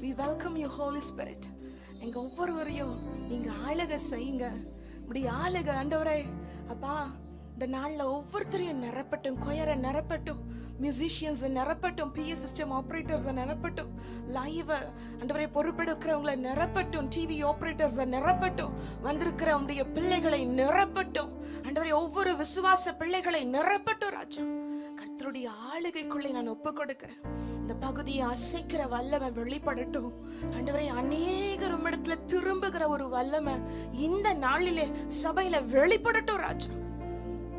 we welcome you Holy Spirit. எங்க ஒவ்வொருவரையும் நீங்க ஆளுகை செய்யுங்க. இப்படி ஆளுகை ஆண்டவரே. அப்பா இந்த நாள்ல ஒவ்வொருத்தரையும் நிரப்பட்டும், கொயரை நிரப்பட்டும், மியூசிஷியன்ஸ் நிரப்பட்டும், PA சிஸ்டம் ஆபரேட்டர்ஸ் நிரப்பட்டும், லைவ் ஆண்டவரே பொறுப்பெடுக்கிறவங்களை நிரப்பட்டும், டிவி ஆபரேட்டர்ஸ் நிரப்பட்டும், வந்திருக்கிற உடைய பிள்ளைகளை நிரப்பட்டும் ஆண்டவரே, ஒவ்வொரு விசுவாச பிள்ளைகளை நிரப்பட்டும் ராஜா. கர்த்தருடைய ஆளுகைக்குள்ளே நான் ஒப்பு கொடுக்கிறேன். இந்த பகுதியை அசைக்கிற வல்லமை வெளிப்படட்டும் ஆண்டவரே. அநேகர் உம்மிடத்துல திரும்புகிற ஒரு வல்லமை இந்த நாளிலே சபையில வெளிப்படட்டும் ராஜா.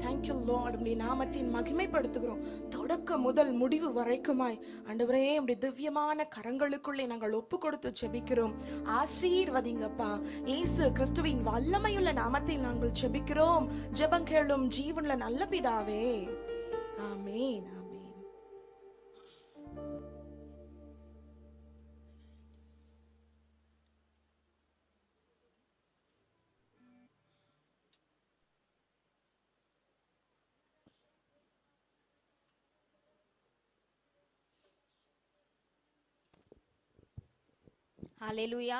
Thank you Lord. உம்முடைய நாமத்தின் மகிமைப்படுத்துகிறோம். தொடக்கம் முதல் முடிவு வரைக்குமாய் ஆண்டவரே உம்முடைய திவ்யமான கரங்களுக்குள்ளே நாங்கள் ஒப்பு கொடுத்து ஜெபிக்கிறோம். ஆசீர்வதிங்கப்பா. இயேசு கிறிஸ்துவின் வல்லமையுள்ள நாமத்தில் நாங்கள் ஜெபிக்கிறோம். ஜெபம் கேளும் ஜீவனுள்ள நல்ல பிதாவே. ஆமென். ஹல்லேலூயா.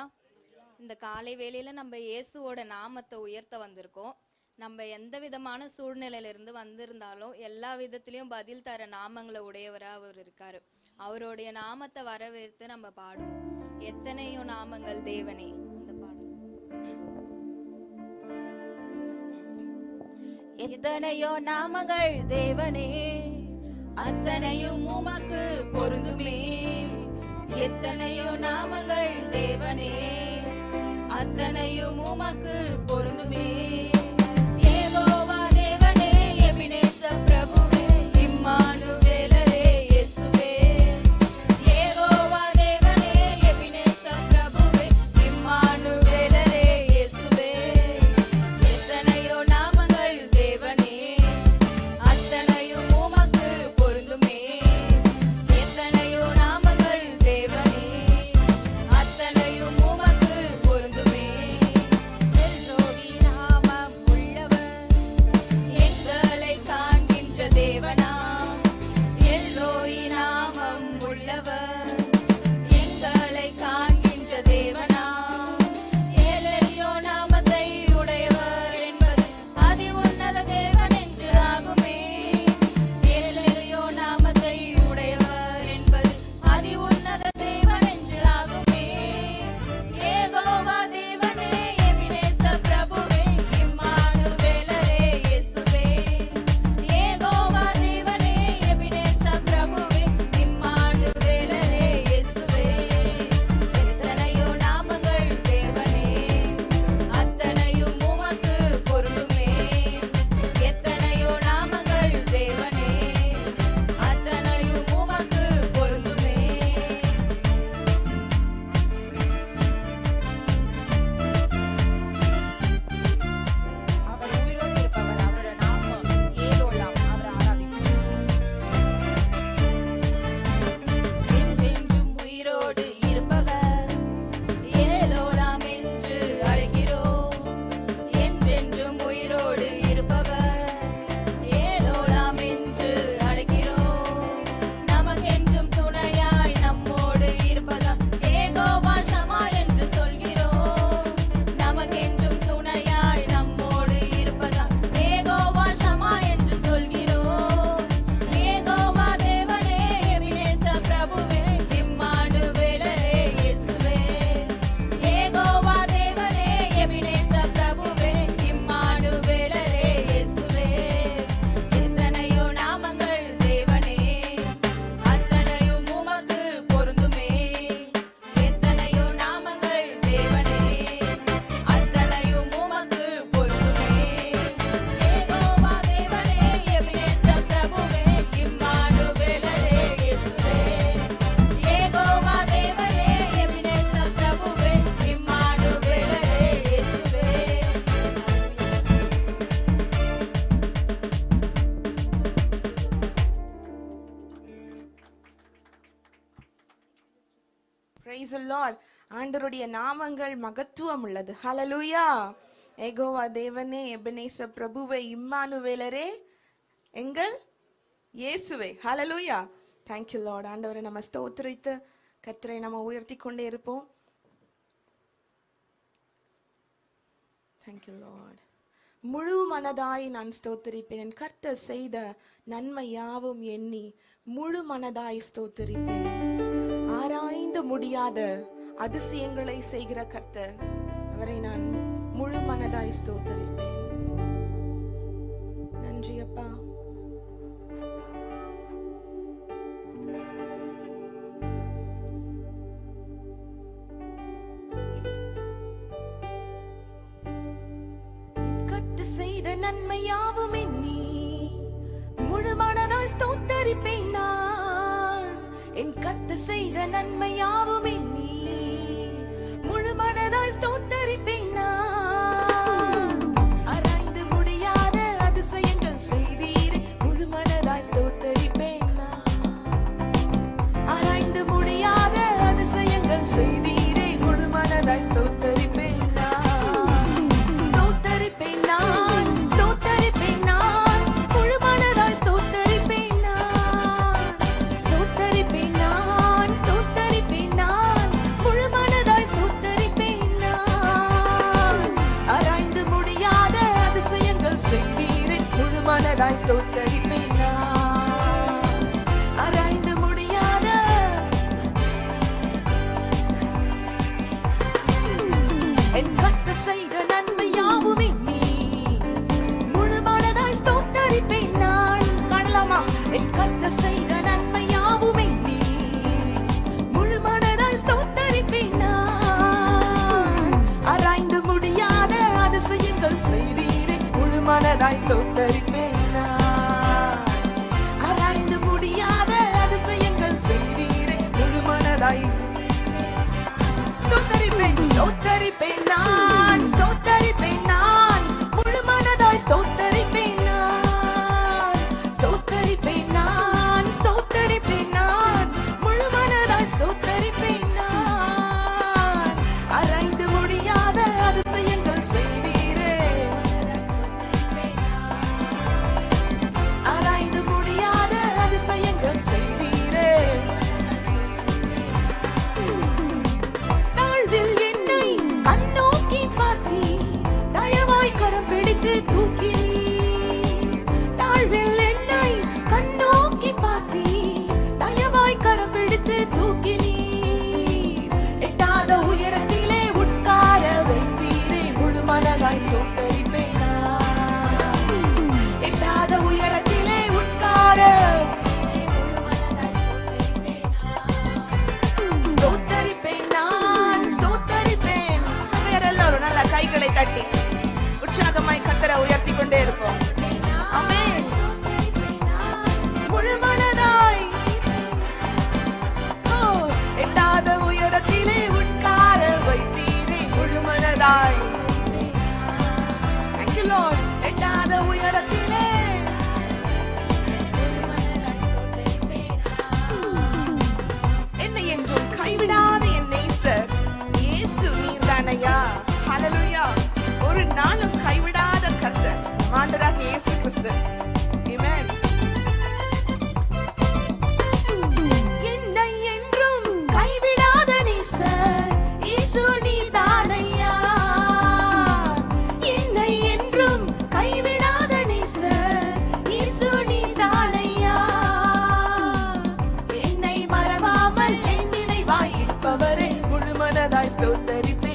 இந்த காலை வேளையில நம்ம இயேசுவோட நாமத்தை உயர்த்த வந்திருக்கோம். நம்ம எந்த விதமான சூழ்நிலையில இருந்து வந்திருந்தாலும் எல்லா விதத்திலையும் பதில் தர நாமங்களை உடையவரா அவர் இருக்காரு. அவருடைய நாமத்தை வரவேற்று நம்ம பாடுவோம். எத்தனையோ நாமங்கள் தேவனே. இந்த பாடல் எத்தனையோ நாமங்கள் தேவனே, அத்தனையும் உமக்கு பொருந்துமே. எத்தனையோ நாமங்கள் தேவனே, அத்தனையும் உமக்கு பொருந்துமே. யெகோவா தேவனே, எபினேசர் பிரபுவே, இம்மானுவேலரே இயேசுவே. யெகோவா தேவனே, எபினேசர் பிரபுவே, இம்மானுவேலரே இயேசுவே. எத்தனையோ நாமங்கள் தேவனே, அத்தனையும் உமக்கு பொருந்துமே. எத்தனையோ நாமங்கள் தேவனே, அத்தனையும் உமக்கு பொருந்துமே. எல்லோரி நாமம் உள்ளவர், எங்களை காண்கின்ற தேவனா. எல்லோரி நாமம் உள்ளவர், எங்களை காண்கின்ற தேவனா. ஏலேலியோ நாமத்தை உடையவர் என்பது அதி உன்னத தேவன் என்று ஆகுமே. ஏலேலியோ நாமத்தை உடையவர் என்பது அதி உன்னத தேவன் என்று ஆகுமே. யெகோவா தேவனே, எபினேசர் பிரபுவே, இம்மானுவேலரே இயேசுவே. யெகோவா தேவனே, எபினேசர் பிரபுவே, இம்மானுவேலரே இயேசுவே. எத்தனையோ நாமங்கள் தேவனே, அத்தனையும் உமக்கு பொருந்துமே. எத்தனையோ நாமங்கள் தேவனே, அத்தனையும் உமக்கு பொருந்துமே. அவர் உயிரோடு இருப்பவர், அவருடைய நாமம் ஏலோலாம். அவரை ஆராதிப்போம். என்றென்றும் உயிரோடு இருப்பவர், ஏலோலாம் என்று அழைக்கிறோம். என்றென்றும் உயிரோடு இருப்பவர், ஏலோலாம் என்று அழைக்கிறோம். நமக்கென்றும் துணையாய் நம்மோடு இருப்பதால் யெகோவா ஷமா என்று சொல்கிறோம். நமக்கென்றும் துணையாய் நம்மோடு இருப்பதால் யெகோவா ஷமா என்று சொல்கிறோம். யெகோவா தேவனே, எபினேசர் பிரபுவே, இம்மானுவேலரே இயேசுவே. யெகோவா தேவனே, எபினேசர் பிரபுவே, இம்மானுவேலரே இயேசுவே. எத்தனையோ நாமங்கள் தேவனே, அத்தனையும் உமக்கு பொருந்துமே. எத்தனையோ நாமங்கள் தேவனே, அத்தனையும் உமக்கு பொருந்துமே. யெகோவா தேவனே, எபினேசர் பிரபுவே, இம்மானுவேலரே இயேசுவே. யெகோவா தேவனே, எபினேசர் பிரபுவே, இம்மானுவேலரே இயேசுவே. Praise the Lord. ஆண்டவருடைய நாமங்கள் மகத்துவம் உள்ளது. ஹல்லேலூயா. யெகோவா தேவனே, எபெனேசர் பிரபுவே, இம்மானுவேலரே எங்கள் இயேசுவே. ஹல்லேலூயா. Thank you Lord. ஆண்டவரை நம்ம ஸ்தோத்திரித்து கர்த்தரை நம்ம உயர்த்தி கொண்டே இருப்போம். Thank you Lord. முழு மனதாய் நான் ஸ்தோத்திரிப்பேன். கர்த்தர் செய்த நன்மை யாவும் எண்ணி முழு மனதாய் ஸ்தோத்திரிப்பேன். ஆராய்ந்து முடியாத அதிசயங்களை செய்கிற கர்த்தர், அவரை நான் முழு மனதாய் ஸ்தோத்திரிப்பேன். நன்றி அப்பா. செய்த நன்மை யாவும் எண்ணி முழு மனதாய் ஸ்தோத்தரிப்பேன் நான். என் கர்த்தர் செய்த நன்மை யாவும் எண்ணி முழு மனதாய் ஸ்தோத்தரிப்பேன் நான். ஆராய்ந்து முடியாத அதிசயங்கள் செய்தீரே, முழு மனதாய் ஸ்தோத்தரிப்பேன் நான். ஆராய்ந்து முடியாத அதிசயங்கள் செய்தீரே, முழு மனதாய் ஸ்தோத்தரிப்பேன் நான். ஸ்தோத்தரிப்பேன் நான். ஆராய்ந்து முடியாத என் கர்த்தர் செய்த நன்மை யாவும் எண்ணி முழு மனதாய் ஸ்தோத்தரிப்பேன் நான். காணலாமா? என் கர்த்தர் செய்த நன்மை யாவும் எண்ணி முழு மனதாய் ஸ்தோத்தரிப்பேன் நான். ஆராய்ந்து முடியாத அதிசயங்கள் செய்தீரே, முழு மனதாய் ஸ்தோத்தரிப்பேன். ஆராய்ந்து முடியாத அதிசயங்கள் செய்தீரே, முழு மனதாய் ஸ்தோத்தரிப்பேன். ஸ்தோத்தரிப்பேன் நான், ஸ்தோத்தரிப்பேன் நான், முழு மனதாய் ஸ்தோத்தரிப்பேன் நான். ஸ்தோத்தரிப்பேன் நான், ஸ்தோத்தரிப்பேன் நான், முழு மனதாய் ஸ்தோத்தரிப்பேன் நான். ஆராய்ந்து முடியாத அதிசயங்கள் செய்தீரே, செய்தீரே. தாழ்வில் என்னை கண்ணோக்கி பார்த்தீ, தயவாய் கரம் பிடித்து தூக்கினீ. தாழ்வில் என்னை கண்ணோக்கி பார்த்தீ, தயவாய் கரம் பிடித்து தூக்கினீ. எட்டாத உயரத்திலே உட்கார வைத்தீரே, முழு மனதாய் ஸ்தோத்தரிப்பேன் நான். எட்டாத உயரத்திலே உட்கார கைகளை தட்டி உற்சாகமாய் கர்த்தரை உயர்த்தி கொண்டே இருப்போம். ஆமென். முழு மனதாய் எட்டாத உயரத்திலே உட்கார வைத்தீரே, முழு மனதாய். Thank you Lord. எட்டாத உயரத்திலே என்னை என்றும் கைவிடாத என் நேசர் இயேசு நீர்தானையா. ஹல்லேலூயா. ஒரு நாளும் கைவிடாத கர்த்தர் ஆண்டவராகிய இயேசு கிறிஸ்து. ஆமென். என்னை என்றும் கைவிடாத நேசர் இயேசு நீர்தானையா. என்னை என்றும் கைவிடாத நேசர் இயேசு நீர்தானையா. என்னை மறவாமல் என் நினைவாய் இருப்பவரே, முழு மனதாய் ஸ்தோத்தரிப்பேன்.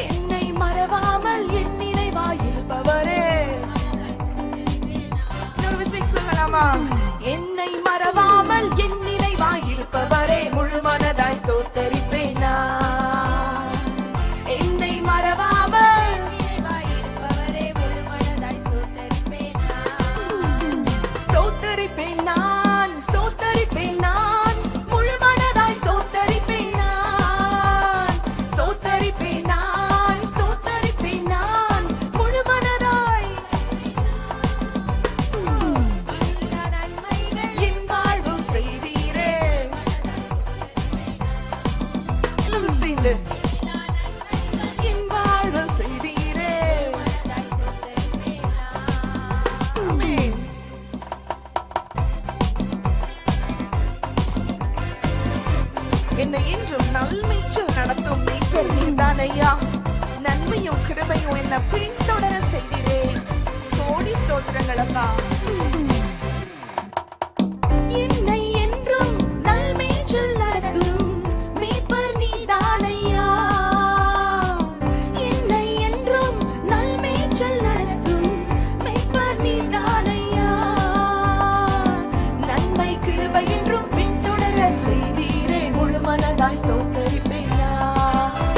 என்னை மறவாமல் என் நினைவாய் இருப்பவரே. இன்னொரு விஷயம் சொல்லலாமா? என்னை மறவாமல் என் நினைவாய் இருப்பவரே, முழு மனதாய் ஸ்தோத்தரிப்பேன் நான். என்னை மறவாமல் நினைவாய் இருப்பவரே, முழு மனதாய் ஸ்தோத்தரிப்பேன் நான். ஸ்தோத்தரிப்பேன் நான், ஸ்தோத்தரிப்பேன் நான், முழு மனதாய் ஸ்தோத்தரிப்பேன் நான். ஸ்தோத்தரிப்பேன் நான், ஸ்தோத்தரிப்பேன் நான், முழு மனதாய். நன்மைகள் என் வாழ்வில் செய்தீரே. எல்லாம் சேர்ந்து என் வாழ்வில் செய்தீரே. ஆமென். என்னை என்றும் நல்மேய்ச்சல் நடத்தும் மேய்ப்பர் நீர்தானையா. நன்மையும் கிருபையும் என்ன பின்தொடர செய்தீரே. கோடி ஸ்தோத்திரங்கள் அப்பா. என்னை என்றும் நல்மேய்ச்சல் நடத்தும் மேய்ப்பர் நீர்தானையா. என்னை என்றும் நல்மேய்ச்சல் நடத்தும் மேய்ப்பர் நீர்தானையா. நன்மை கிருபை என்றும் பின்தொடர செய்தீரே. முழு மனதாய் ஸ்தோத்தரிப்பேனா.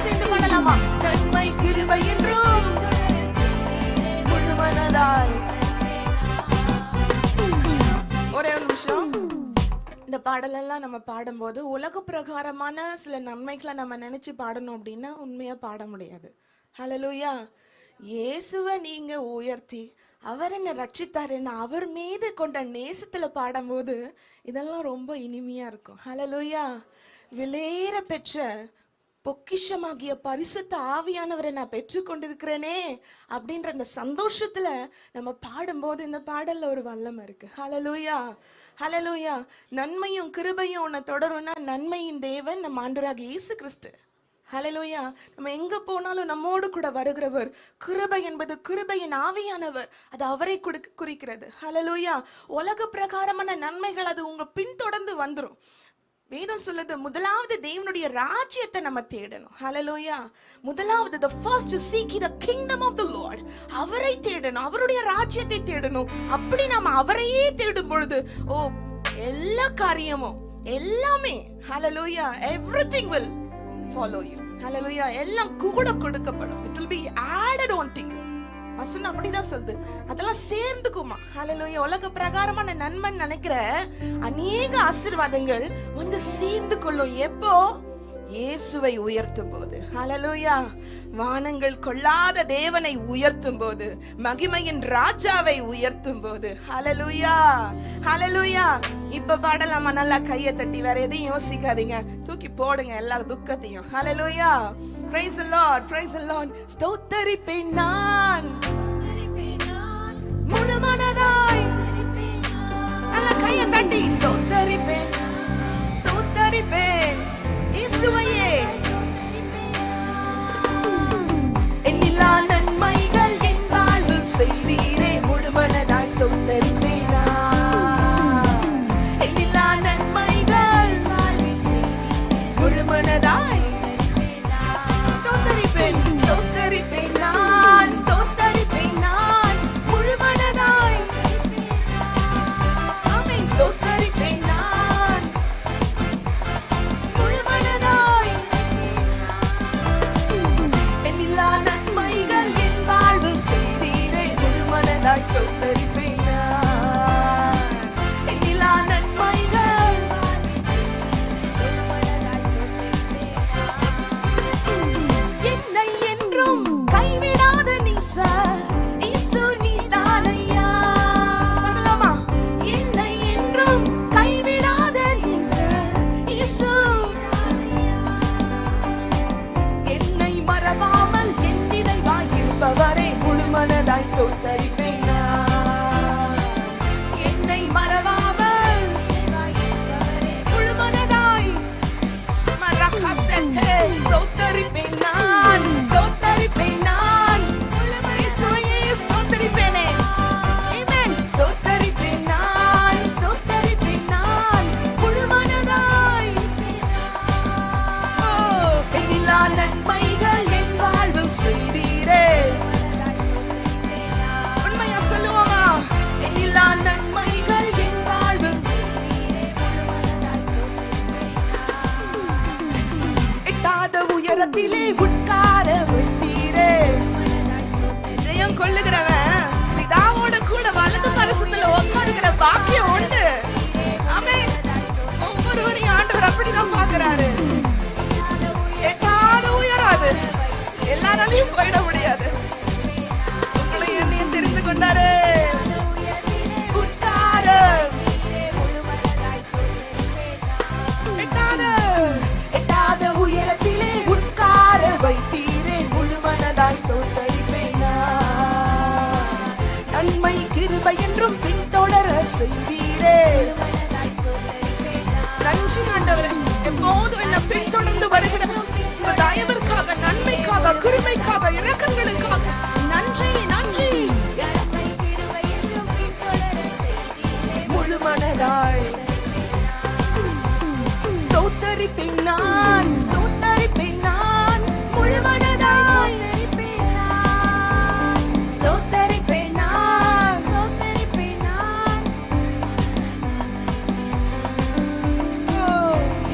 சேர்ந்து பாடலாமா? நன்மை கிருபை என்றும் முழு மனதாய். ஒரே ஒரு நிமிஷம். இந்த பாடலெல்லாம் நம்ம பாடும்போது உலக பிரகாரமான சில நன்மைகளை நம்ம நினைச்சு பாடணும் அப்படின்னா உண்மையா பாட முடியாது. ஹல்லேலூயா. இயேசுவை நீங்க உயர்த்தி அவர் என்ன ரட்சித்தாருன்னு அவர் மீது கொண்ட நேசத்துல பாடும்போது இதெல்லாம் ரொம்ப இனிமையா இருக்கும். ஹல்லேலூயா. விலையேற பெற்ற பொக்கிஷமாகிய பரிசுத்த ஆவியானவரை நான் பெற்றுக்கொண்டிருக்கிறேனே அப்படின்ற அந்த சந்தோஷத்துல நம்ம பாடும்போது இந்த பாடல்ல ஒரு வல்லமை இருக்கு. ஹல்லேலூயா, ஹல்லேலூயா. நன்மையும் கிருபையும் உன்னை தொடரும்னா நன்மையின் தேவன் நம்ம ஆண்டவராகிய இயேசு கிறிஸ்து. ஹல்லேலூயா. நம்ம எங்க போனாலும் நம்மோடு கூட வருகிறவர். கிருபை என்பது கிருபையின் ஆவியானவர், அது அவரை குறிக்கிறது. ஹல்லேலூயா. உலக பிரகாரமான நன்மைகள் அது உங்க பின்தொடர்ந்து வந்துரும். வேதம் சொல்லுது முதலாவது தேவனுடைய ராஜ்யத்தை நம்ம தேடணும். ஹல்லேலூயா. முதலாவது the first to seek the kingdom of the Lord. அவரை தேடணும், அவருடைய ராஜ்யத்தை தேடணும். அப்படி நாம அவரையே தேடும் பொழுது எல்லா காரியமும் எல்லாமே ஹல்லேலூயா everything will follow you. ஹல்லேலூயா. எல்லாம் கூட கொடுக்கப்படும். It will be added on to you. வசனம் அப்படிதான் சொல்லுது. அதெல்லாம் சேர்ந்துக்குமா. ஹல்லேலூயா. உலக பிரகாரமான நன்மன் நினைக்கிற அநேக ஆசீர்வாதங்கள் வந்து சேர்ந்து கொள்ளும். எப்போ? இயேசுவை உயர்த்தும் போது. ஹல்லேலூயா. வானங்கள் கொள்ளாத தேவனை உயர்த்தும் போது, மகிமையின் ராஜாவை உயர்த்தும் போது. ஹல்லேலூயா, ஹல்லேலூயா. இப்ப பாடலாமா? நல்லா கையை தட்டி வேற எதையும் யோசிக்காதீங்க, தூக்கி போடுங்க எல்லா துக்கத்தையும். ஹல்லேலூயா. Praise the Lord, praise the Lord. ஸ்தோத்தரிப்பேன் நான் முழு மனதாய். நல்ல கையை தட்டி ஸ்தோத்தரிப்பேன், ஸ்தோத்தரிப்பேன் இயேசுவையே. எண்ணிலா நன்மைகள் என் வாழ்வில் செய்தீரே. முழு மனதாய் ஸ்தோத்தரிப்பேன் நான். எண்ணிலா நன்மைகள் முழு மனதாய் ஸ்தோத்தரிப்பேன், ஸ்தோத்தரிப்பேன் நான், ஸ்தோத்தரிப்பேன் நான் முழு மனதாய். ஆமென். ஸ்தோத்தரிப்பேன் நான் முழு மனதாய். எண்ணிலா நன்மைகள் என் வாழ்வில் செய்தீரே. முழு மனதாய் ஸ்தோத்தரிப்பேன் நான். எண்ணிலா நன்மைகள் என்னை என்றும் கைவிடாத நீசர் இயேசு நீதானையா. பாடலாமா? என்னை என்றும் கைவிடாத நீசர் இயேசு நீதானையா. என்னை மறவாமல் என் நினைவாய் இருப்பவரே. முழு மனதாய் ஸ்தோத்தரிப்பேன் நான். என்னை மறவாமல் முழு மனதாய் ஸ்தோத்தரிப்பேன் நான், ஸ்தோத்தரிப்பேன் நான். இயேசுவையே ஸ்தோத்தரிப்பேனே. ஆமென். ஸ்தோத்தரிப்பேன் நான், ஸ்தோத்தரிப்பேன் நான் முழு மனதாய். எண்ணிலா நன்மைகள் என் வாழ்வில் செய்தீரே. உண்மையா சொல்லுவோமா? எண்ணிலா நன்மைகள் என் வாழ்வில் எட்டாத உயரத்திலே உட்கார வைத்தீரே. ஜெயம் கொள்ளுகிறவன் பிதாவோட கூட வலது பரிசுத்துல உட்காருகிற பாக்கியம் உண்டு. ஆமென். ஒவ்வொருவரையும் ஆண்டவர் அப்படிதான் பார்க்கிறாரு. எட்டாத உயராது, எல்லாராலையும் போயிட முடியாது. உங்களை என்னையும் தெரிந்து கொண்டாரு. உட்கார எட்டாத உயரத்திலே உட்கார வைத்தீரே. முழு மனதாய் ஸ்தோத்தரிப்பேன் நான். நன்மை கிருபை என்றும் பின்தொடர செய்தீரே. நன்றி ஆண்டவரே. எப்போதும் என்ன பின்தொடர்ந்து வருகிற உங்க தயவிற்காக, நன்மைக்காக, கிருபைக்காக, இரக்கங்களுக்காக நன்றி, நன்றி. முழு மனதாய் ஸ்தோத்தரிப்பேன் நான், ஸ்தோத்தரிப்பேன் நான், முழு மனதாய் ஸ்தோத்தரிப்பேன் நான், ஸ்தோத்தரிப்பேன் நான்.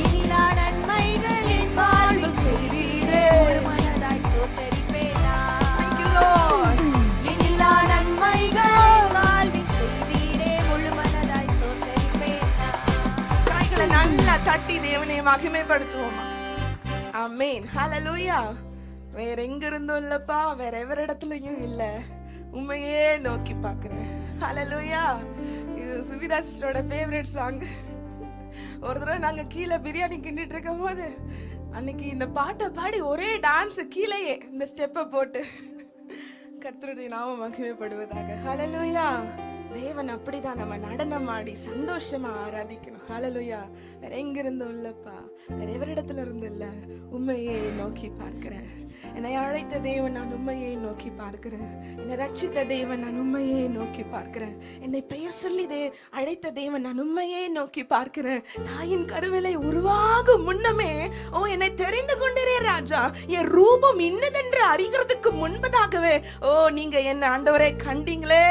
இனிலா நன்மைகள் என் வாழ்வில் செய்தீரே, முழு மனதாய் ஸ்தோத்தரிப்பேன் நான். Thank you, Lord. இனிலா நன்மைகள் வாழ்வில் செய்தீரே, முழு மனதாய் ஸ்தோத்தரிப்பேன் நான். கைகளை நல்லா தட்டி தேவனை மகிமைப்படுத்துவோமா? ஆமென், ஹalleluya. வேற எங்க இருந்தும் இல்லப்பா, வேற எவரிடத்துலயும் இல்ல, உண்மையே நோக்கி பாக்குறேன். ஹalleluya. இது சுவிதா சிஸ்டரோட ஃபேவரட் சாங். ஒரு தடவை நாங்க கீழே பிரியாணி கிண்டிட்டு இருக்கும் போது அன்னைக்கு இந்த பாட்டை பாடி ஒரே டான்ஸ் கீழேயே இந்த ஸ்டெப்பை போட்டு கர்த்தருடைய நாமம் மகிமைப்படுவதாக. ஹalleluya. தேவன் அப்படிதான் நம்ம நடனம் ஆடி சந்தோஷமா ஆராதிக்கணும். ஹalleluya. வேற எங்க இருந்தும் இல்லப்பா, வேற எவரிடத்துல இருந்து இல்ல, உண்மையை நோக்கி பார்க்கிறேன். என்னை அழைத்த தேவன் நான் உண்மையை நோக்கி பார்க்கிறேன். என்னை ரட்சித்த தேவன் நான் உண்மையை நோக்கி பார்க்கிறேன். என்னை பெயர் சொல்லி அழைத்த தேவன் நான் உண்மையை நோக்கி பார்க்கிறேன். தாயின் கருவிலை உருவாகும் முன்னமே ஓ என்னை தெரிந்து கொண்டிரே ராஜா, என் ரூபம் இன்னதென்று அறிகிறதுக்கு முன்பதாகவே ஓ நீங்க என்ன ஆண்டவரே கண்டீங்களே,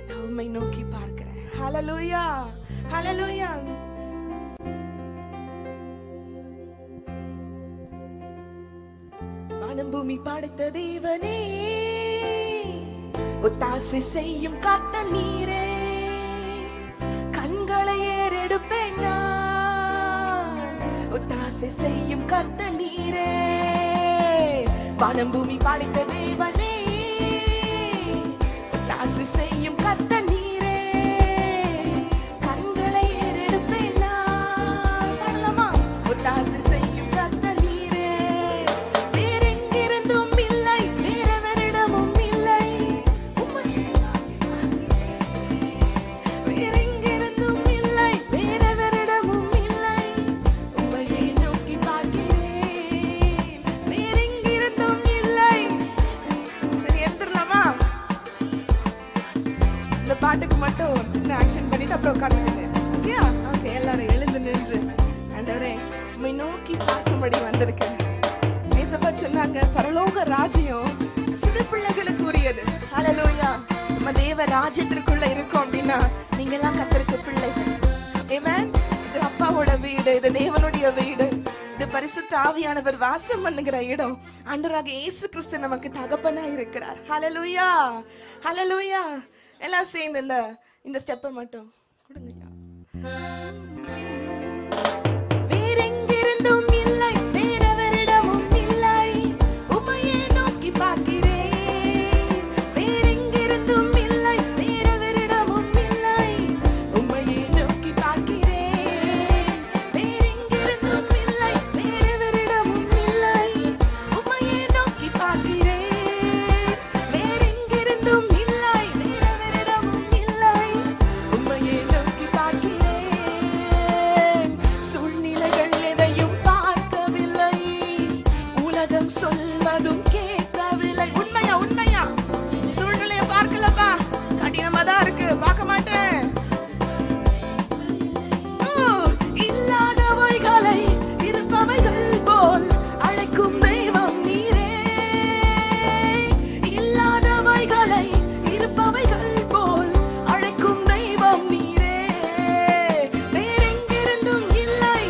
நான் உம்மை நோக்கி பார்க்கிறேன். ஹalleluya, ஹalleluya. வானம் பூமி படைத்த தேவனே, ஒத்தாசை செய்யும் கர்த்தர் நீரே, கண்களை ஏறெடுப்பேன் நான், ஒத்தாசை செய்யும் கர்த்தர் நீரே. வானம் பூமி படைத்த தேவனே, ஒத்தாசை செய்யும் கர்த்தர் நீரே, கண்களை ஏறெடுப்பேன் நான். பாடலாமா? ஒத்தாசை செய்யும் கர்த்தர் நீரே, வேறெங்கிருந்தும் இல்லை, வேறெவரிடமும் இல்லை, வேறெங்கிருந்தும் இல்லை, வேறெவரிடமும் இல்லை, உம்மையை நோக்கி பார்க்கிறேன், வேறெங்கிருந்தும் இல்லை. சரி, எழுந்துடலாமா? இந்த பாட்டுக்கு மட்டும் சின்ன ஆக்ஷன் பண்ணிட்டு அப்புறம் உட்கார்ந்துக்கிட்டேன். ஓகேயா? ஓகே, எல்லாரும் எழுந்து நின்று ஆண்டவரே உம்மை நோக்கி பார்க்கும்படி வந்திருக்கேன். ஏசப்பா சொன்னாங்க, பரலோக ராஜ்யம் சிறு பிள்ளைகளுக்கு உரியது. ஹalleluya. நம்ம தேவ ராஜ்யத்திற்குள்ள இருக்கோம் அப்படின்னா நீங்க எல்லாம் கர்த்தருக்கு பிள்ளைகள். ஆமென். இது அப்பாவோட வீடு, இது தேவனுடைய வீடு, இது பரிசுத்த ஆவியானவர் வாசம் பண்ணுகிற இடம். ஆண்டவராக இயேசு கிறிஸ்து நமக்கு தகப்பனா இருக்கிறார். ஹalleluya, ஹalleluya. எல்லாம் சேர்ந்து இந்த ஸ்டெப்பை மட்டும் கொடுங்கய்யா. வேறெங்கிருந்தும் இல்லை, வேறெவரிடமும் இல்லை, உம்மையே நோக்கி பார்க்கிறேன், வேறெங்கிருந்தும் இல்லை, வேறெவரிடமும் இல்லை, உம்மையே நோக்கி பார்க்கிறேன், வேறெங்கிருந்தும் இல்லை, வேறெவரிடமும் இல்லை, உம்மையே நோக்கி பார்க்கிறேன், வேறெங்கிருந்தும் இல்லை, வேறெவரிடமும் இல்லை, உம்மையே நோக்கி பார்க்கிறேன். சூழ்நிலைகள் எதையும் பார்க்கவில்லை, உலகம் சொல்வதும் கேட்கவில்லை. உண்மையா, உண்மையா? சூழ்நிலையை பார்க்கலப்பா, கடினமா தான் இருக்கு, பார்க்க மாட்டேன். இல்லாதவைகளை இருப்பவைகள் போல் அழைக்கும் தெய்வம் நீரே, இல்லாதவைகளை இருப்பவைகள் போல் அழைக்கும் தெய்வம் நீரே, வேறெங்கிருந்தும் இல்லை,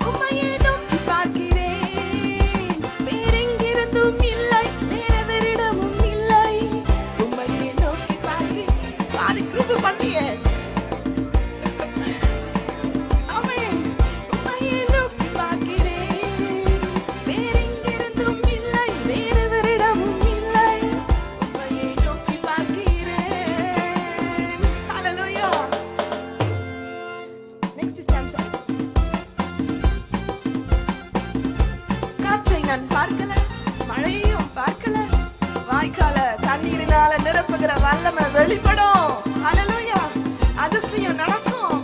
உம்மையே நோக்கி பார்க்கிறேன், வேறெங்கிருந்தும் இல்லை, வேறெவரிடமும் இல்லை, உம்மையே நோக்கி பார்க்கிறேன். பாதி குரூப் பண்ணியே. ஆமென். உம்மையே நோக்கி பார்க்கிறேன், வேறெங்கிருந்தும் இல்லை, வேறெவரிடமும் இல்லை, உம்மையே நோக்கி பார்க்கிறேன். ஹalleluya. Next stanza. காற்றை நான் பார்க்கல, மழையையும் பார்க்கல, வாய்க்கால தண்ணீரினால நிரப்புகிற வல்லமை வெளிப்படும். ஹalleluya. அதிசயம் நடக்கும்.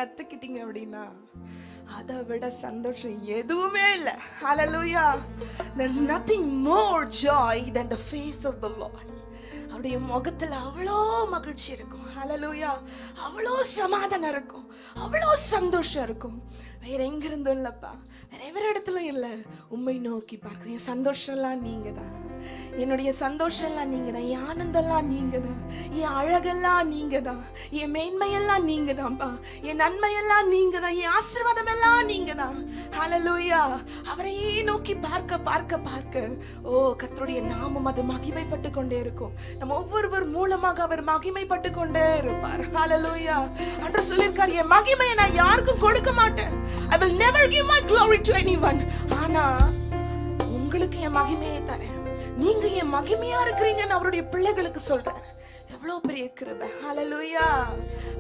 கத்துக்கிட்டீங்க அப்படின்னா அதை விட சந்தோஷம் எதுவுமே இல்லை. ஹalleluya. There's nothing more joy than the face of the Lord. அவருடைய முகத்துல அவ்வளோ மகிழ்ச்சி இருக்கும். ஹalleluya. அவ்வளோ சமாதானம் இருக்கும், அவ்வளோ சந்தோஷம் இருக்கும். வேற எங்க இருந்தும் இல்லப்பா, வேற எவர இடத்துல இல்ல. உம்மை நோக்கி பார்க்கிறேன். சந்தோஷம்லாம் நீங்க தான், என்னுடைய சந்தோஷம்லாம் நீங்க தான், என் ஆனந்தம்லாம் நீங்க தான், என் அழகெல்லாம் நீங்க தான், என் மேன்மையெல்லாம் நீங்க தான்ப்பா, என் நன்மையெல்லாம் நீங்க தான், என் ஆசீர்வாதம் எல்லாம் நீங்க தான். ஹalleluya. அவரையே நோக்கி பார்க்க பார்க்க பார்க்க கர்த்தருடைய நாமம் அது மகிமைப்பட்டு கொண்டே இருக்கும். நம்ம ஒவ்வொருவர் மூலமாக அவர் மகிமைப்பட்டு கொண்டே இருப்பார். ஹalleluya. அன்று சொல்லிருக்கார், என் மகிமையை நான் யாருக்கும் கொடுக்க மாட்டேன். I will never give my glory to anyone. ஆனா உங்களுக்கு என் மகிமையை தரேன், நீங்க என் மகிமையா இருக்கிறீங்கன்னு அவருடைய பிள்ளைகளுக்கு சொல்றாரு. எவ்வளவு பெரிய கிருபை. ஹalleluya.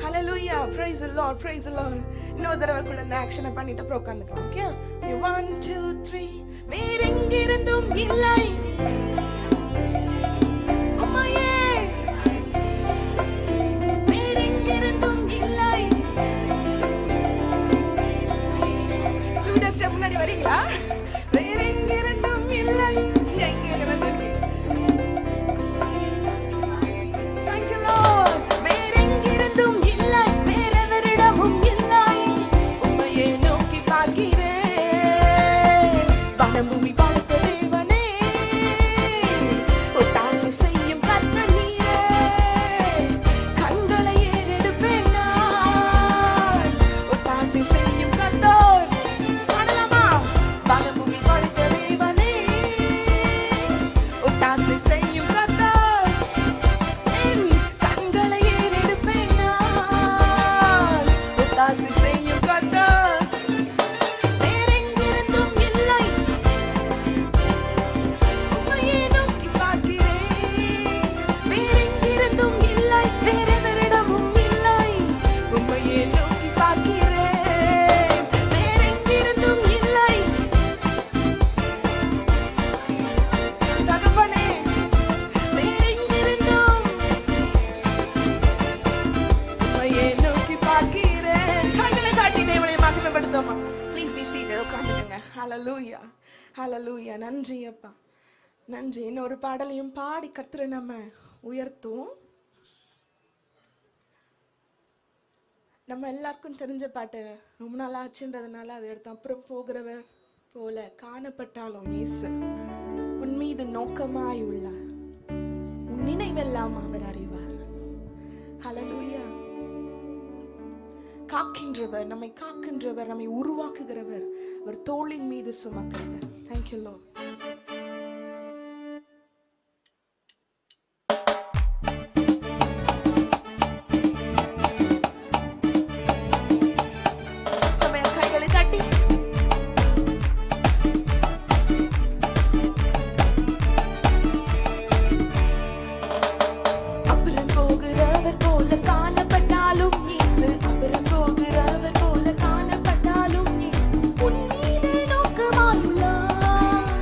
ஹalleluya. praise the lord, praise the lord. இன்னொரு தடவை கூட இந்த ஆக்ஷனை பண்ணிட்டு அப்புறம் உட்கார்ந்துக்கலாம். ஓகே, 1 2 3. வேற எங்கிருந்தும் இல்லை உம்மையே, வேற எங்கிருந்தும் இல்லை. சுவிதா முன்னாடி வரீங்களா? வேற எங்கிருந்தும் இல்லை. இங்க இங்க இருக்கு. Thank you Lord. வேற எங்கிருந்தும் இல்லை, வேறெவரிடமும் இல்லை. உம்மையே நோக்கி பார்க்கிறேன். வானம் பூமி படைத்த தேவனே, ஒத்தாசை செய்யும் கர்த்தர் நீரே. கண்களை ஏறெடுப்பேன் நான், ஒத்தாசை செய்யும் கர்த்தர். பாடலாமா? வானம் பூமி படைத்த தேவனே, ஒத்தாசை செய்யும் கர்த்தர். என் கண்களை ஏறெடுப்பேன் நான், ஒத்தாசை செய்யும் கர்த்தர். வேறெங்கிருந்தும் இல்லை, உம்மையே நோக்கி பார்க்கிறேன். வேறெங்கிருந்தும் இல்லை, வேறெவரிடமும் இல்லை. உம்மையே நோக்கி பார்க்கிறேன். வேறெங்கிருந்தும் இல்லை. தகப்பனே, வேறெங்கிருந்தும் உம்மையே நோக்கி பார்க்கிறேன். கண்களை காட்டி தேவனை மகிமைப்படுத்துவோமா? Please be seated. உட்கார்ந்துடுங்க. ஹalleluya. ஹalleluya. நன்றி அப்பா, நன்றி. இன்னொரு பாடலையும் பாடி கர்த்தரை நம்ம உயர்த்துவோம். நம்ம எல்லாருக்கும் தெரிஞ்ச பாட்டு, ரொம்ப நாள் ஆச்சுன்றதுனால அதை எடுத்து அப்புறம் போகிறவர் போல காணப்பட்டாலும் இயேசு உன் மீது நோக்கமாய் உள்ளார், உன் நினைவெல்லாம் அவர் அறிவார். ஹalleluya. காக்கின்றவர், நம்மை காக்கின்றவர், நம்மை உருவாக்குகிறவர், அவர் தோளின் மீது சுமக்கிறவர். Thank you Lord. சமயம் கைகளை தட்டி அப்புறம் போகிறவர் போல காணப்பட்டாலும் இயேசு, அப்புறம் போகிறவர் போல காணப்பட்டாலும் இயேசு உன் மீது நோக்கமாயுள்ளார்,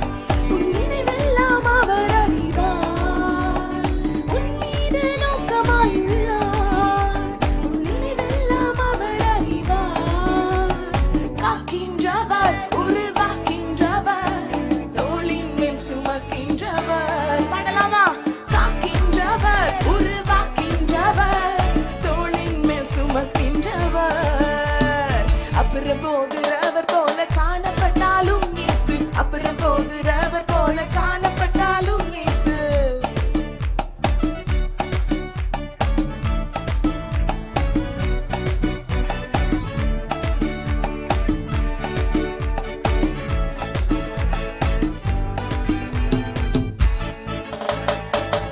உன் நினைவெல்லாம் அவர் அறிவார். உன் மீது நோக்கமாயுள்ளார், உன் நினைவெல்லாம் அவர் அறிவார். காக்கின்றவர், உருவாக்கின்றவர், தோளின் மேல் சுமக்கின்றவர். பாடலாமா? காக்கின்றவர், உருவாக்கின்றவர், தோளின் மேல் சுமக்கின்றவர். அப்புறம் போகிறவர் போல காணப்பட்டாலும் இயேசு, அப்புறம் போகிறவர் போல காணப்பட்டாலும் இயேசு.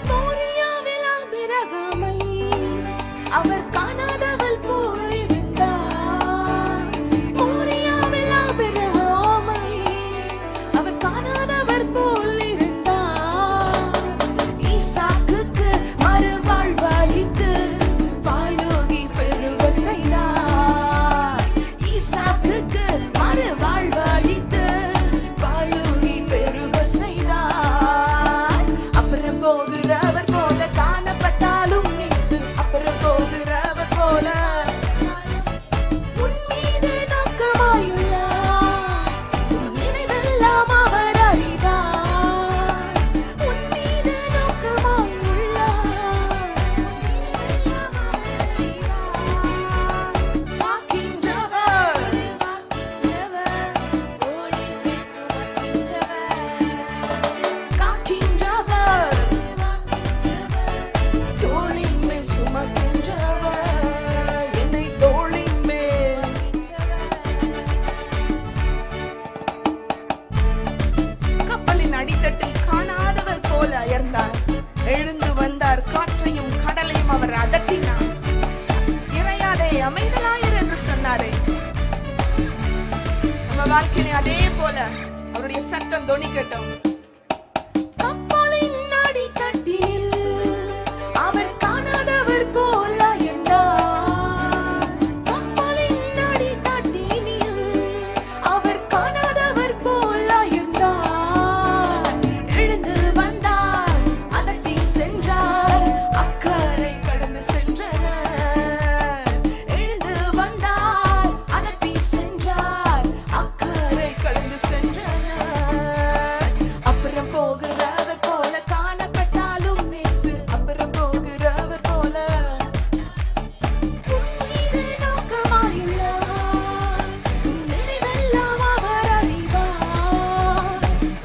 மோரியாவில் ஆபிரகாமை அவர் காணாதவள் போல் இருந்தார். மோரியாவில் வாழ்க்கையில அதே போல அவருடைய சத்தம் தொனிக்கட்டும். கப்பலின் அடித்தட்டில் அவர் காணாதவர் போல என்றார். கப்பலின் அடித்தட்டில் அவர் காணாதவர் போல என்றார். எழுந்து வந்தார், அதட்டி சென்றார், அக்கறை கடந்து சென்றனர். எழுந்து வந்தார், அதட்டி சென்றார், அக்கறை கடந்து சென்றனர். அப்புறம் போகிறவர் போல காணப்பட்டாலும் நேசு, அப்புறம் போகிறவர் போல உன் மீது நோக்கமாயுள்ளார். உன் நினைவெல்லாம் அவர் அறிவார்.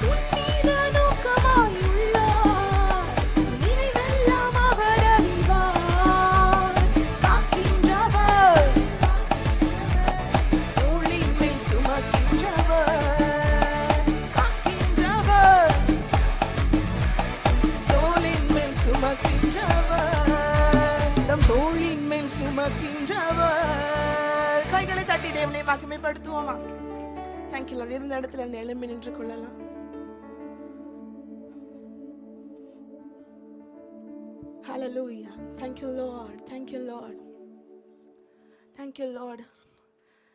உன் மீது நோக்கமாயுள்ளார். உன் நினைவெல்லாம் அவர் அறிவார். காக்கின்றவர், தோளின் மேல் சுமக்கின்றவர். காக்கின்றவர், தோளின் மேல் சுமக்கின்றவர். தம் தோளின் மேல் சுமக்கின்றவர். கைகளை தட்டி தேவனை மகிமைப்படுத்துவோமா? Thank you Lord. இருந்த இடத்துல இருந்து எழும்பி நின்று கொள்ளலாம். Hallelujah. Thank you Lord. Thank you Lord. Thank you Lord.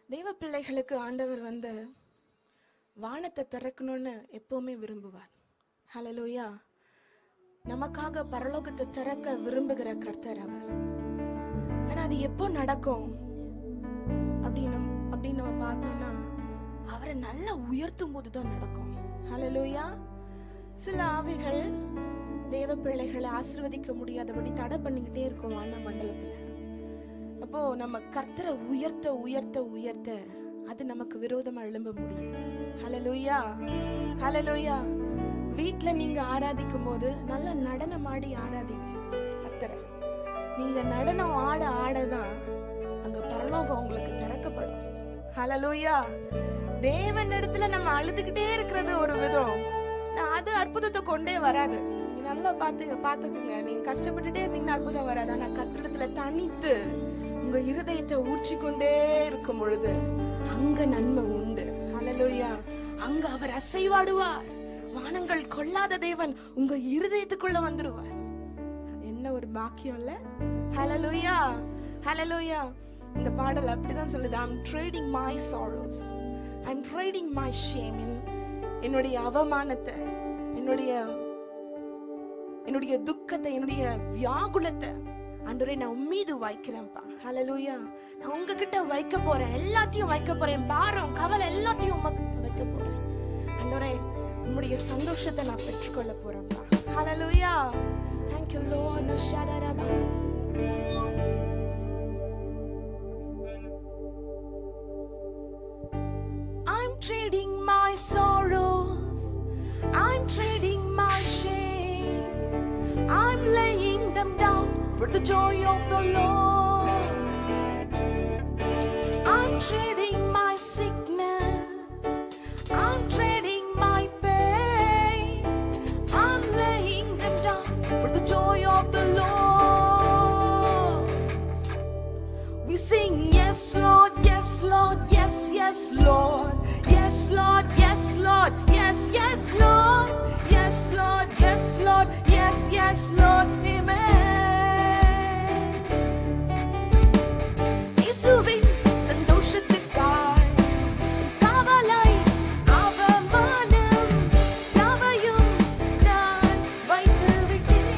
தெய்வ பிள்ளைகளுக்கு ஆண்டவர் வந்து வானத்தை திறக்கணும்னு எப்பவுமே விரும்புவார். ஹalleluya. நமக்காக பரலோகத்தை திறக்க விரும்புகிற கர்த்தர் அவர். ஆனா அது எப்போ நடக்கும் அப்படின்னு நம்ம பார்த்தோம்னா அவரை நல்லா உயர்த்தும் போதுதான் நடக்கும். ஹalleluya. சில ஆவிகள் தேவ பிள்ளைகளை ஆசீர்வதிக்க முடியாதபடி தடை பண்ணிக்கிட்டே இருக்கும் வான மண்டலத்துல. அப்போ நம்ம கர்த்தரை உயர்த்த உயர்த்த உயர்த்த அது நமக்கு விரோதமா எழும்ப முடியாது. ஹalleluya. ஹalleluya. வீட்ல நீங்க ஆராதிக்கும் போது நல்ல நடனம் ஆடி ஆராதிங்க கர்த்தரை. நீங்க நடனம் ஆட ஆடதான் அங்க பரலோகம் உங்களுக்கு திறக்கப்படும். ஹalleluya. தேவன் இடத்துல நம்ம அழுதுகிட்டே இருக்கிறது ஒரு விதம், அது அற்புதத்தை கொண்டே வராது. நீங்க நல்லா பாத்துக்குங்க. நீங்க கஷ்டப்பட்டுட்டே இருந்தீங்கன்னா அற்புதம் வராது. ஆனா கர்த்தரிடத்துல தனித்து உங்க இருதயத்தை ஊற்றிக்கொண்டே இருக்கும் பொழுது அங்க நன்மை உண்டு. ஹalleluya. அங்க அவர் அசைவாடுவார். வானங்கள் கொள்ளாத தேவன் உங்க இருதயத்துக்குள்ள வந்துருவார். என்ன ஒரு பாக்கியம் இல்ல? ஹalleluya. ஹalleluya. இந்த பாடல் அப்படிதான் சொல்லுது. I'm trading my sorrows, I'm trading my shame. என்னுடைய அவமானத்தை, என்னுடைய துக்கத்தை, என்னுடைய வியாகுலத்தை ஆண்டவரே நான் உம்மீது வைக்கிறேன்ப்பா. ஹalleluya. நான் உங்ககிட்ட வைக்க போறேன், எல்லாத்தையும் வைக்க போறேன். பாரம் கவலை எல்லாத்தையும் உங்ககிட்ட வைக்க போறேன். ஆண்டவரே உம்முடைய சந்தோஷத்தை நான் பெற்றுக்கொள்ள போறேன்ப்பா. ஹalleluya. Thank you Lord. நஷாதரபா. I'm trading my sorrows, I'm trading my shame, I'm laying them down for the joy of the Lord. I'm trading my sickness, I'm trading my pain, I'm laying them down for the joy of the Lord. We sing yes Lord, yes Lord, yes, yes Lord, yes Lord, yes Lord, yes, yes Lord, yes Lord, yes Lord, yes, yes Lord, amen. இயேசுவின் சந்தோஷத்துக்காய் காவலை அவமானம் யாவையும் நான் வைத்து விட்டேன்.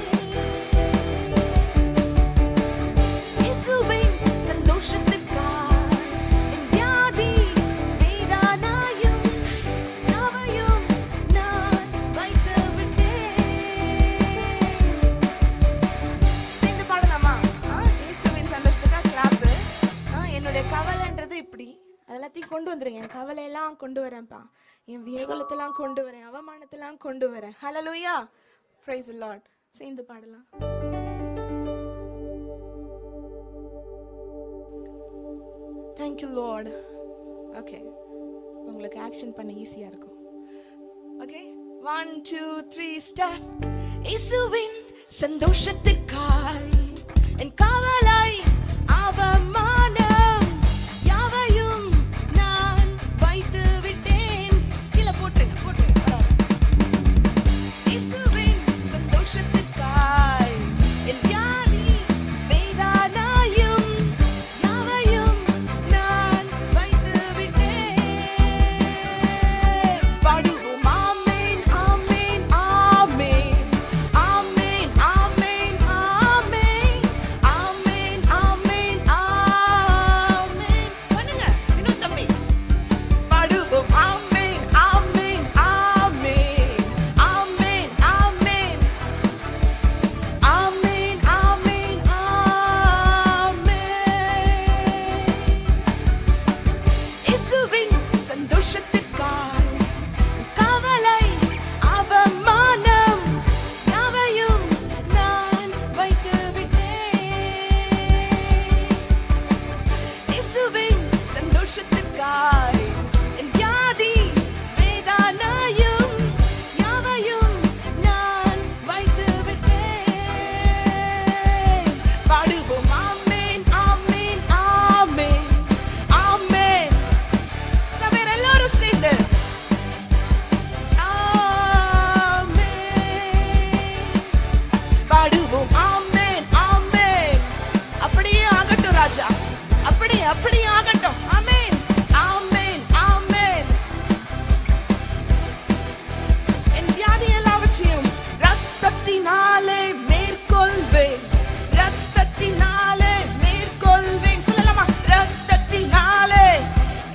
இயேசுவின் சந்தோஷத்துக்காய் என் வியாதி வேதனையும் யாவையும் நான் வைத்து விட்டேன். சேர்ந்து பாடலாமா? இயேசுவின் சந்தோஷத்துக்காக கிளாப். என்னுடைய கவலைன்றது இப்படி எல்லாத்தையும் கொண்டு வந்துருங்க. என் கவலையெல்லாம் கொண்டு வரேன்ப்பா, என் வியகுலத்தெல்லாம் கொண்டு வரேன், அவமானத்தெல்லாம் கொண்டு வரேன். ஹalleluya. praise the Lord. சேர்ந்து பாடலாம். Thank you Lord. Okay, உங்களுக்கு ஆக்ஷன் பண்ண ஈஸியா இருக்கும். Okay, 1 2 3 start. இயேசுவின் சந்தோஷத்துக்காய் என் கவலை அவமானம் யாவையும் நான் வைத்து விட்டேன். இயேசுவின் சந்தோஷத்துக்காய் கவலை அவமானம் யாவையும் நான் வைத்து விட்டேன். இயேசுவின் சந்தோஷத்துக்காய் என் வியாதி வேதனையும் யாவையும் நான் வைத்து விட்டேன். பாடுவோம் ஆமென் ஆமென் ஆமென் ஆமென். சபையார் எல்லாரும் சேர்ந்து பாடுவோம் ஆமென் ஆமென். அப்படியே ஆகட்டும் ராஜா, அப்படியே அப்படியே ஆகட்டும். ஆமென் ஆமென் ஆமென். என் வியாதி எல்லாவற்றையும் ரத்தத்தினாலே மேற்கொள்வேன், ரத்தத்தினாலே மேற்கொள்வேன். சொல்லலாமா? ரத்தத்தினாலே,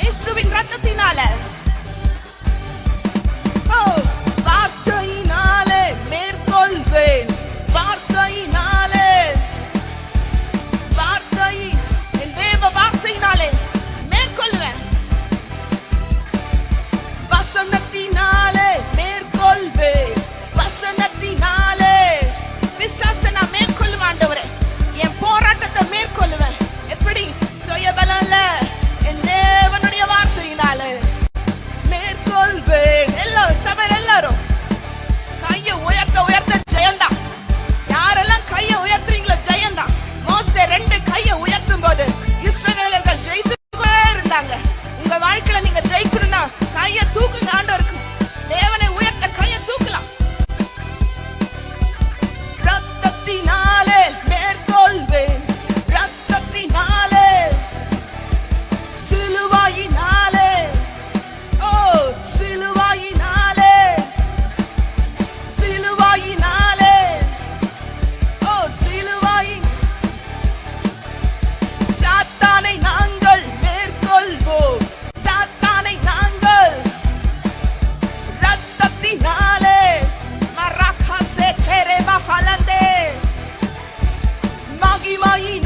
இயேசுவின் ரத்தத்தினாலே. ஓ, வார்த்தையினாலே மேற்கொள்வேன், வார்த்தையினாலே, வார்த்தை, என் தேவ வார்த்தையினாலே மேற்கொள்வேன். வசனத்தினாலே மேற்கொள்வேன், வசனத்தினாலே. பிசாசை நான் மேற்கொள்வேன் ஆண்டவரே, என் போராட்டத்தை மேற்கொள்வேன். எப்படி? சுயபலம் இல்ல, என் தேவனுடைய வார்த்தையினாலே மேற்கொள்வேன். எல்லாரும் சபையார் எல்லாரும் கையை உயர்த்த உயர்த்த ஜெயந்தான். யாரெல்லாம் கையை உயர்த்துறீங்களோ ஜெயந்தான். மோசே 2 கையை உயர்த்தும் போது இஸ்ரவேலர்கள் ஜெயித்துட்டே இருந்தாங்க. உங்க வாழ்க்கையில நீங்க ஜெயிக்கணும்னா கையை தூக்குங்க ஆண்டவருக்கு. தேவனை உயர்த்த கையை தூக்கலாம். ரத்தத்தினாலே மேற்கொள்வேன், ரத்தத்தினாலே, சிலுவையினாலே. ஓ, சிலுவையினாலே, சிலுவையினாலே. ஓ, சிலுவையின் சாத்தானை நாங்கள் மேற்கொள்வோம், சாத்தானை நாங்கள் ரத்தத்தினாலே. மரகாசே தெரே மகளந்தே மகிமையின்